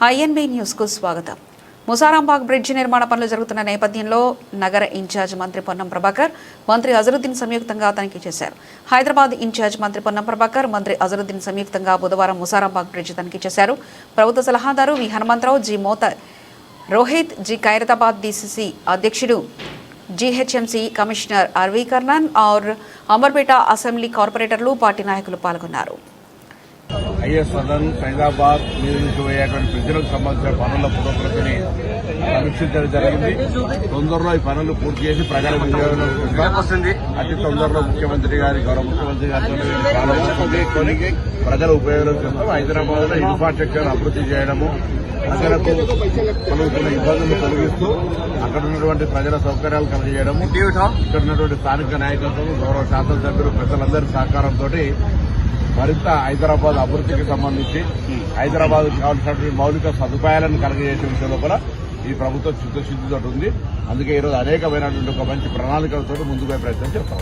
INB news కు స్వాగతం. Musarambagh bridge నిర్మాణ పనులు జరుగుతున్న నేపథ్యంలో నగర ఇన్ఛార్జ్ మంత్రి పొన్నం ప్రభాకర్, మంత్రి అజరుద్దీన్ సంయుక్తంగా తనిఖీ చేశారు. హైదరాబాద్ ఇన్ఛార్జ్ మంత్రి పొన్నం ప్రభాకర్, మంత్రి అజరుద్దీన్ సంయుక్తంగా బుధవారం ముసారాంబాగ్ బ్రిడ్జి తనిఖీ చేశారు. ప్రభుత్వ సలహాదారు వి హనుమంతరావు, జి మోత రోహిత్, జి ఖైరతాబాద్ డీసీసీ అధ్యక్షుడు, జీహెచ్ఎంసీ కమిషనర్ ఆర్వీ కర్ణన్ और అమర్పేట అసెంబ్లీ కార్పొరేటర్లు, పార్టీ నాయకులు పాల్గొన్నారు. ఐఎస్ సదన్ సైదాబాద్ నిర్మించబోయేటువంటి ప్రజలకు సంబంధించిన పనుల పురోగతిని సమీక్షించడం జరిగింది. తొందరలో ఈ పనులు పూర్తి చేసి ప్రజలకు వస్తుంది. అతి తొందరలో ముఖ్యమంత్రి గారి గౌరవ ముఖ్యమంత్రి గారితో ప్రజల ఉపయోగం కోసం హైదరాబాద్ లో ఇన్ఫ్రాస్ట్రక్చర్ అభివృద్ధి చేయడము, ప్రజలకు కలుగుతున్న ఇబ్బందులు తొలగిస్తూ అక్కడ ఉన్నటువంటి ప్రజల సౌకర్యాలు కలిగజేయడము, ఇక్కడ ఉన్నటువంటి స్థానిక నాయకత్వం, గౌరవ శాసనసభ్యులు ప్రజలందరి సహకారంతో మరింత హైదరాబాద్ అభివృద్ధికి సంబంధించి హైదరాబాద్ కావాల్సినటువంటి మౌలిక సదుపాయాలను కలగజేసే విషయంలో కూడా ఈ ప్రభుత్వం చిత్తశుద్ధితో ఉంది. అందుకే ఈరోజు అనేకమైనటువంటి ఒక మంచి ప్రణాళికలతో ముందుకు ప్రయత్నం చేస్తాం.